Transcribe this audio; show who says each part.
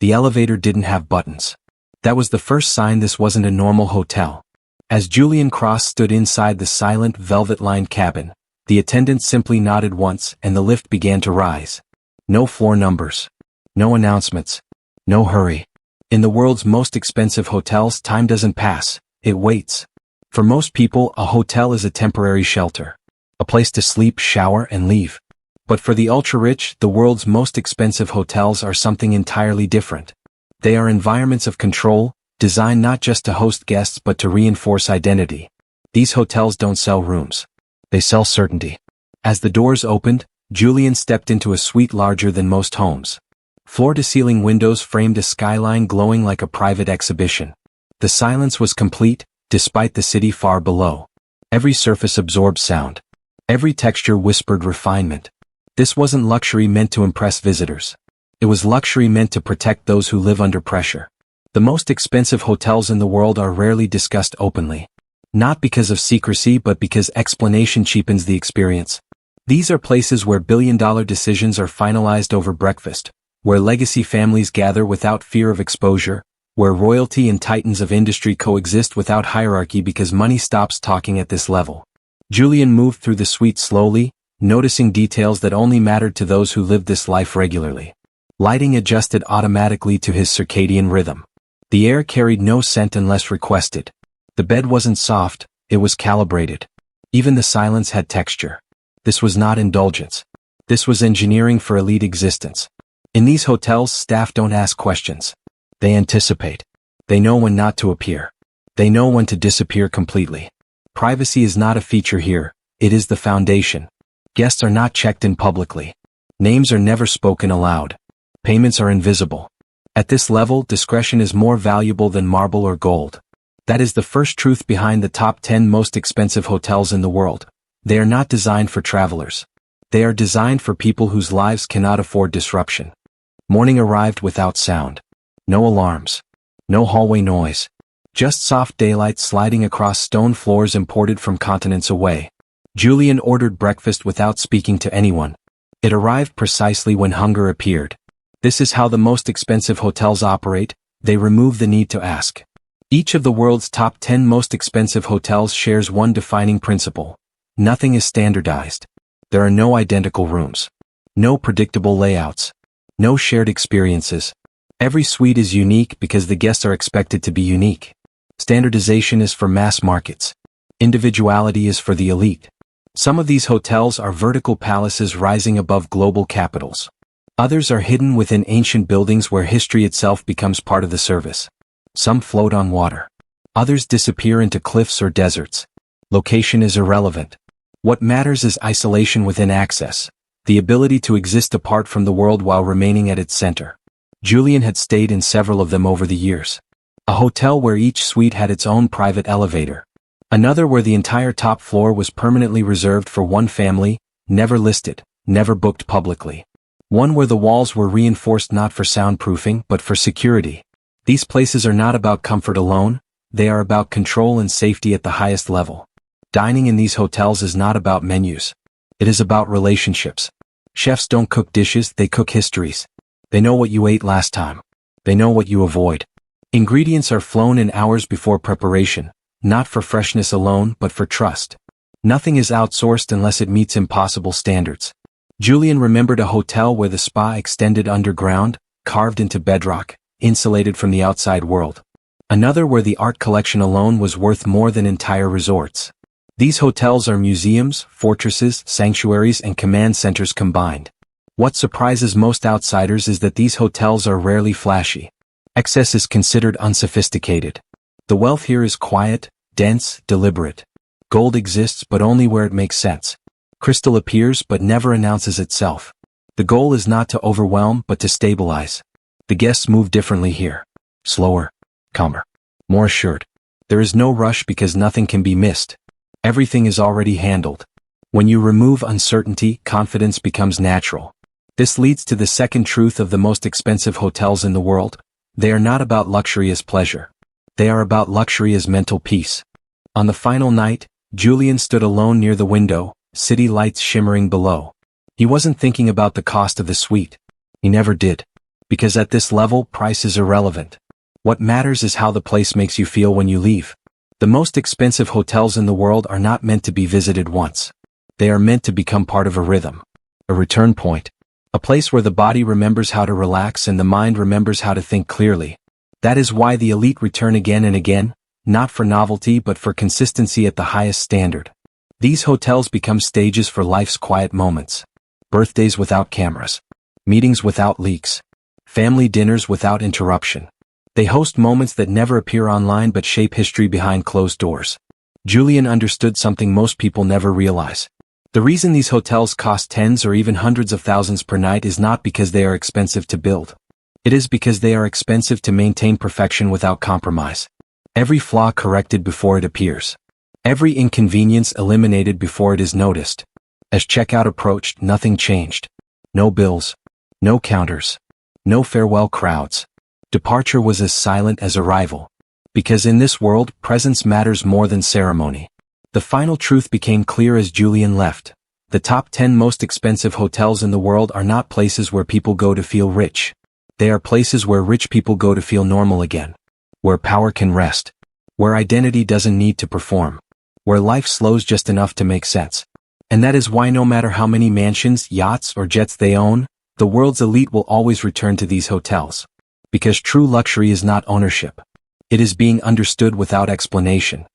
Speaker 1: The elevator didn't have buttons. That was the first sign this wasn't a normal hotel. As Julian Cross stood inside the silent, velvet-lined cabin, the attendant simply nodded once and the lift began to rise. No floor numbers. No announcements. No hurry. In the world's most expensive hotels, time doesn't pass, it waits. For most people, a hotel is a temporary shelter. A place to sleep, shower, and leave. But for the ultra-rich, the world's most expensive hotels are something entirely different. They are environments of control, designed not just to host guests but to reinforce identity. These hotels don't sell rooms. They sell certainty. As the doors opened, Julian stepped into a suite larger than most homes. Floor-to-ceiling windows framed a skyline glowing like a private exhibition. The silence was complete, despite the city far below. Every surface absorbed sound. Every texture whispered refinement. This wasn't luxury meant to impress visitors. It was luxury meant to protect those who live under pressure. The most expensive hotels in the world are rarely discussed openly. Not because of secrecy but because explanation cheapens the experience. These are places where billion-dollar decisions are finalized over breakfast, where legacy families gather without fear of exposure, where royalty and titans of industry coexist without hierarchy because money stops talking at this level. Julian moved through the suite slowly, noticing details that only mattered to those who lived this life regularly. Lighting adjusted automatically to his circadian rhythm. The air carried no scent unless requested. The bed wasn't soft, it was calibrated. Even the silence had texture. This was not indulgence. This was engineering for elite existence. In these hotels, staff don't ask questions. They anticipate. They know when not to appear. They know when to disappear completely. Privacy is not a feature here, it is the foundation. Guests are not checked in publicly. Names are never spoken aloud. Payments are invisible. At this level, discretion is more valuable than marble or gold. That is the first truth behind the top 10 most expensive hotels in the world. They are not designed for travelers. They are designed for people whose lives cannot afford disruption. Morning arrived without sound. No alarms. No hallway noise. Just soft daylight sliding across stone floors imported from continents away. Julian ordered breakfast without speaking to anyone. It arrived precisely when hunger appeared. This is how the most expensive hotels operate, they remove the need to ask. Each of the world's top 10 most expensive hotels shares one defining principle. Nothing is standardized. There are no identical rooms. No predictable layouts. No shared experiences. Every suite is unique because the guests are expected to be unique. Standardization is for mass markets. Individuality is for the elite. Some of these hotels are vertical palaces rising above global capitals. Others are hidden within ancient buildings where history itself becomes part of the service. Some float on water. Others disappear into cliffs or deserts. Location is irrelevant. What matters is isolation within access, the ability to exist apart from the world while remaining at its center. Julian had stayed in several of them over the years. A hotel where each suite had its own private elevator. Another where the entire top floor was permanently reserved for one family, never listed, never booked publicly. One where the walls were reinforced not for soundproofing but for security. These places are not about comfort alone, they are about control and safety at the highest level. Dining in these hotels is not about menus. It is about relationships. Chefs don't cook dishes, they cook histories. They know what you ate last time. They know what you avoid. Ingredients are flown in hours before preparation, not for freshness alone but for trust. Nothing is outsourced unless it meets impossible standards. Julian remembered a hotel where the spa extended underground, carved into bedrock, insulated from the outside world. Another where the art collection alone was worth more than entire resorts. These hotels are museums, fortresses, sanctuaries, and command centers combined. What surprises most outsiders is that these hotels are rarely flashy. Excess is considered unsophisticated. The wealth here is quiet, dense, deliberate. Gold exists but only where it makes sense. Crystal appears but never announces itself. The goal is not to overwhelm but to stabilize. The guests move differently here. Slower, calmer, more assured. There is no rush because nothing can be missed. Everything is already handled. When you remove uncertainty, confidence becomes natural. This leads to the second truth of the most expensive hotels in the world. They are not about luxury as pleasure. They are about luxury as mental peace. On the final night, Julian stood alone near the window, city lights shimmering below. He wasn't thinking about the cost of the suite. He never did. Because at this level, price is irrelevant. What matters is how the place makes you feel when you leave. The most expensive hotels in the world are not meant to be visited once. They are meant to become part of a rhythm. A return point. A place where the body remembers how to relax and the mind remembers how to think clearly. That is why the elite return again and again, not for novelty but for consistency at the highest standard. These hotels become stages for life's quiet moments. Birthdays without cameras. Meetings without leaks. Family dinners without interruption. They host moments that never appear online but shape history behind closed doors. Julian understood something most people never realize. The reason these hotels cost tens or even hundreds of thousands per night is not because they are expensive to build. It is because they are expensive to maintain perfection without compromise. Every flaw corrected before it appears. Every inconvenience eliminated before it is noticed. As checkout approached, nothing changed. No bills. No counters. No farewell crowds. Departure was as silent as arrival. Because in this world, presence matters more than ceremony. The final truth became clear as Julian left. The top 10 most expensive hotels in the world are not places where people go to feel rich. They are places where rich people go to feel normal again. Where power can rest. Where identity doesn't need to perform. Where life slows just enough to make sense. And that is why no matter how many mansions, yachts, or jets they own, the world's elite will always return to these hotels. Because true luxury is not ownership. It is being understood without explanation.